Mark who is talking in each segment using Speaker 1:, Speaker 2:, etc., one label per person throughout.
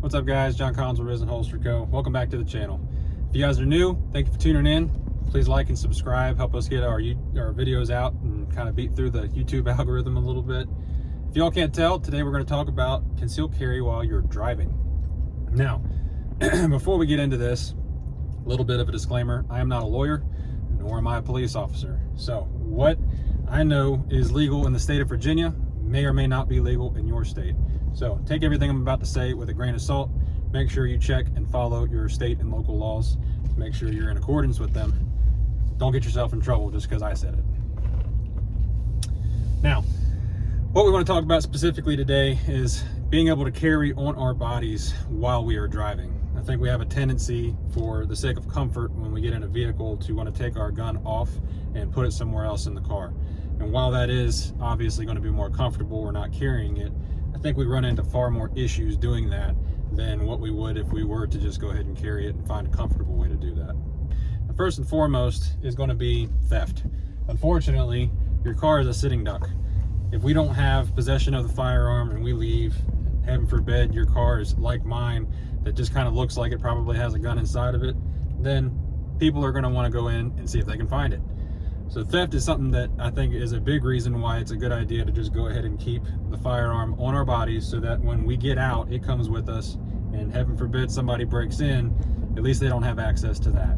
Speaker 1: What's up guys, John Collins with Risen Holster Co. Welcome back to the channel. If you guys are new, thank you for tuning in. Please like and subscribe, help us get our videos out and kind of beat through the YouTube algorithm a little bit. If y'all can't tell, today we're going to talk about concealed carry while you're driving. Now, before we get into this, a little bit of a disclaimer. I am not a lawyer, nor am I a police officer. So what I know is legal in the state of Virginia may or may not be legal in your state. So take everything I'm about to say with a grain of salt. Make sure you check and follow your state and local laws. Make sure you're in accordance with them. Don't get yourself in trouble just because I said it. Now, what we want to talk about specifically today is being able to carry on our bodies while we are driving. I think we have a tendency, for the sake of comfort, when we get in a vehicle to want to take our gun off and put it somewhere else in the car. And while that is obviously going to be more comfortable, we're not carrying it, I think we run into far more issues doing that than what we would if we were to just go ahead and carry it and find a comfortable way to do that. The first and foremost is going to be theft. Unfortunately, your car is a sitting duck. If we don't have possession of the firearm and we leave, heaven forbid your car is like mine that just kind of looks like it probably has a gun inside of it, then people are going to want to go in and see if they can find it. So theft is something that I think is a big reason why it's a good idea to just go ahead and keep the firearm on our bodies, so that when we get out, it comes with us, and heaven forbid somebody breaks in, at least they don't have access to that.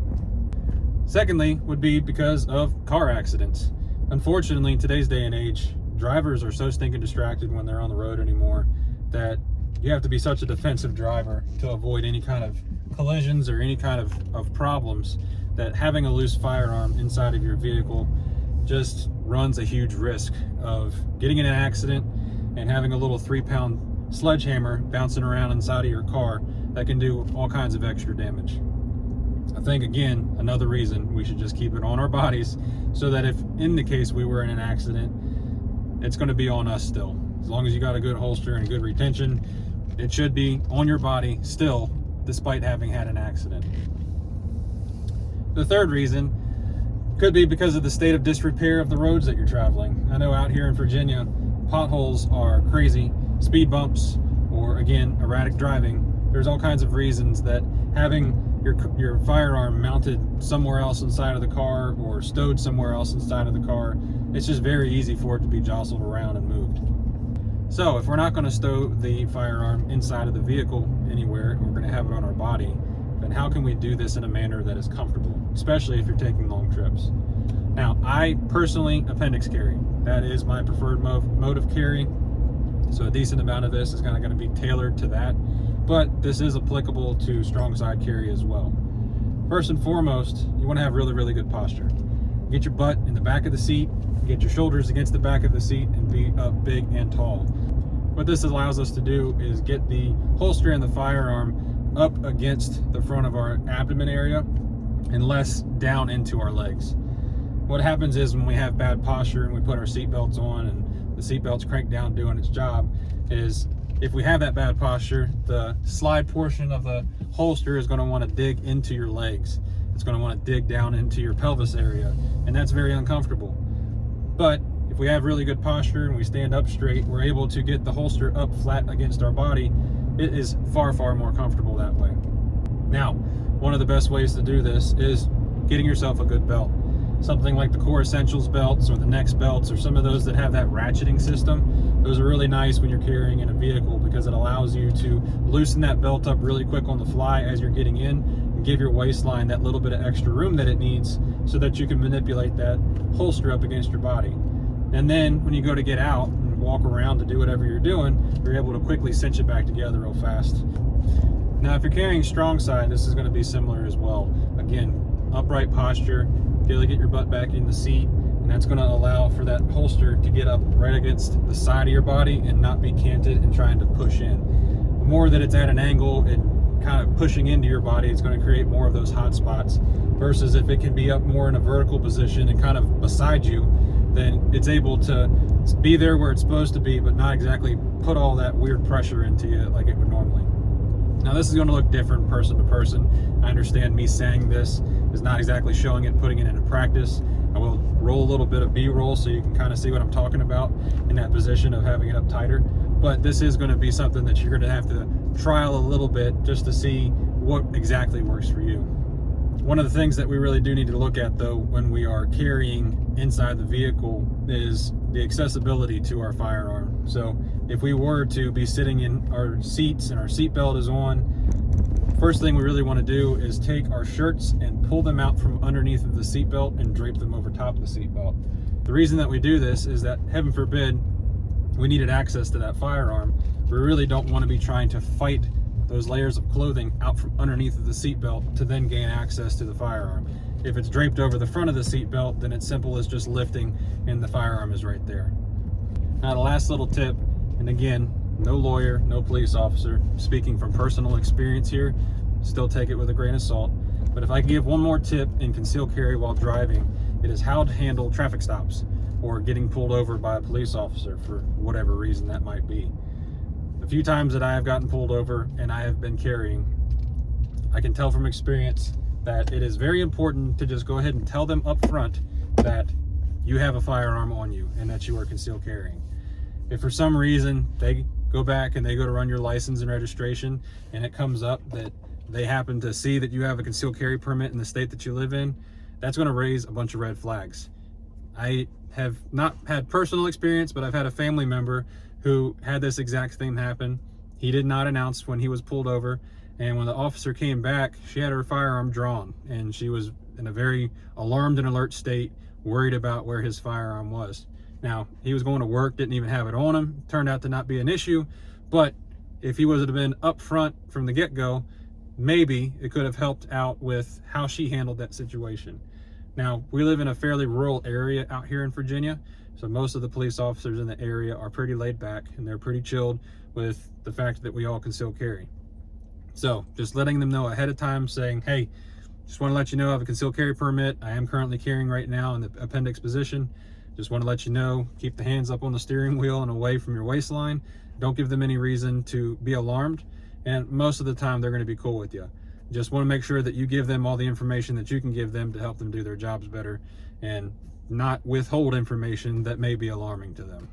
Speaker 1: Secondly, would be because of car accidents. Unfortunately, in today's day and age, drivers are so stinking distracted when they're on the road anymore that you have to be such a defensive driver to avoid any kind of collisions or any kind of problems, that having a loose firearm inside of your vehicle just runs a huge risk of getting in an accident and having a little 3-pound sledgehammer bouncing around inside of your car that can do all kinds of extra damage. I think, again, another reason we should just keep it on our bodies, so that if in the case we were in an accident, it's going to be on us still. As long as you got a good holster and good retention, it should be on your body still, despite having had an accident. The third reason could be because of the state of disrepair of the roads that you're traveling. I know out here in Virginia, potholes are crazy, speed bumps, or again, erratic driving. There's all kinds of reasons that having your firearm mounted somewhere else inside of the car or stowed somewhere else inside of the car, it's just very easy for it to be jostled around and moved. So if we're not going to stow the firearm inside of the vehicle anywhere, and we're going to have it on our body, then how can we do this in a manner that is comfortable, especially if you're taking long trips? Now, I personally appendix carry. That is my preferred mode of carry. So a decent amount of this is kind of going to be tailored to that, but this is applicable to strong side carry as well. First and foremost, you want to have really, really good posture. Get your butt in the back of the seat, get your shoulders against the back of the seat, and be up big and tall. What this allows us to do is get the holster and the firearm up against the front of our abdomen area and less down into our legs. What happens is, when we have bad posture and we put our seatbelts on and the seatbelt's cranked down doing its job, is if we have that bad posture, the slide portion of the holster is going to want to dig into your legs. It's going to want to dig down into your pelvis area, and that's very uncomfortable. But if we have really good posture and we stand up straight, we're able to get the holster up flat against our body. It is far, far more comfortable that way. Now, one of the best ways to do this is getting yourself a good belt. Something like the Core Essentials belts or the Next belts, or some of those that have that ratcheting system. Those are really nice when you're carrying in a vehicle, because it allows you to loosen that belt up really quick on the fly as you're getting in, and give your waistline that little bit of extra room that it needs, so that you can manipulate that holster up against your body. And then when you go to get out and walk around to do whatever you're doing, you're able to quickly cinch it back together real fast. Now, if you're carrying strong side, this is going to be similar as well. Again, upright posture, get your butt back in the seat, and that's going to allow for that holster to get up right against the side of your body and not be canted and trying to push in. The more that it's at an angle and kind of pushing into your body, it's going to create more of those hot spots, versus if it can be up more in a vertical position and kind of beside you, then it's able to be there where it's supposed to be, but not exactly put all that weird pressure into you like it would normally. Now, this is going to look different person to person. I understand me saying this is not exactly showing it, putting it into practice. I will roll a little bit of B-roll so you can kind of see what I'm talking about in that position of having it up tighter. But this is going to be something that you're going to have to trial a little bit just to see what exactly works for you. One of the things that we really do need to look at, though, when we are carrying inside the vehicle is the accessibility to our firearm. So if we were to be sitting in our seats and our seatbelt is on, first thing we really want to do is take our shirts and pull them out from underneath of the seatbelt and drape them over top of the seatbelt. The reason that we do this is that, heaven forbid, we needed access to that firearm. We really don't want to be trying to fight those layers of clothing out from underneath of the seatbelt to then gain access to the firearm. If it's draped over the front of the seatbelt, then it's simple as just lifting and the firearm is right there. Now, the last little tip, and again, no lawyer, no police officer, speaking from personal experience here, still take it with a grain of salt. But if I can give one more tip in concealed carry while driving, it is how to handle traffic stops or getting pulled over by a police officer for whatever reason that might be. A few times that I have gotten pulled over and I have been carrying, I can tell from experience that it is very important to just go ahead and tell them up front that you have a firearm on you and that you are concealed carrying. If for some reason they go back and they go to run your license and registration and it comes up that they happen to see that you have a concealed carry permit in the state that you live in, that's going to raise a bunch of red flags. I have not had personal experience, but I've had a family member who had this exact thing happen. He did not announce when he was pulled over, and when the officer came back, she had her firearm drawn and she was in a very alarmed and alert state, worried about where his firearm was. Now, he was going to work, didn't even have it on him. Turned out to not be an issue, but if he would have been up front from the get-go, maybe it could have helped out with how she handled that situation. Now, we live in a fairly rural area out here in Virginia, so most of the police officers in the area are pretty laid back and they're pretty chilled with the fact that we all conceal carry. So just letting them know ahead of time, saying, hey, just want to let you know I have a concealed carry permit. I am currently carrying right now in the appendix position. Just want to let you know, keep the hands up on the steering wheel and away from your waistline. Don't give them any reason to be alarmed. And most of the time they're going to be cool with you. Just want to make sure that you give them all the information that you can give them to help them do their jobs better and not withhold information that may be alarming to them.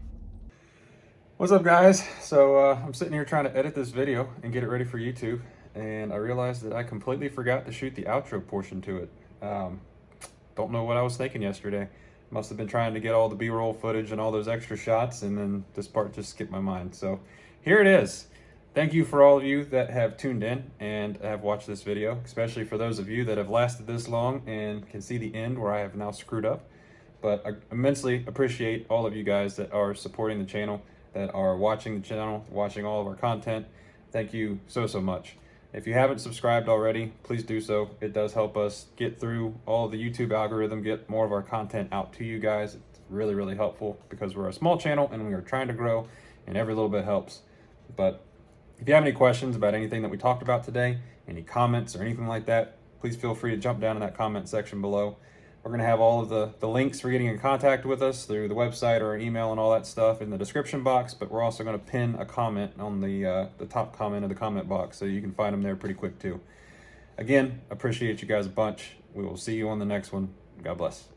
Speaker 1: What's up, guys? So I'm sitting here trying to edit this video and get it ready for YouTube, and I realized that I completely forgot to shoot the outro portion to it. Don't know what I was thinking yesterday. Must have been trying to get all the B-roll footage and all those extra shots, and then this part just skipped my mind. So here it is. Thank you for all of you that have tuned in and have watched this video, especially for those of you that have lasted this long and can see the end where I have now screwed up. But I immensely appreciate all of you guys that are supporting the channel, that are watching the channel, watching all of our content. Thank you so much. If you haven't subscribed already, please do so. It does help us get through all of the YouTube algorithm, get more of our content out to you guys. It's really helpful because we're a small channel and we are trying to grow, and every little bit helps. But if you have any questions about anything that we talked about today, any comments or anything like that, please feel free to jump down in that comment section below. We're going to have all of the links for getting in contact with us through the website or email and all that stuff in the description box, but we're also going to pin a comment on the top comment of the comment box, so you can find them there pretty quick too. Again, appreciate you guys a bunch. We will see you on the next one. God bless.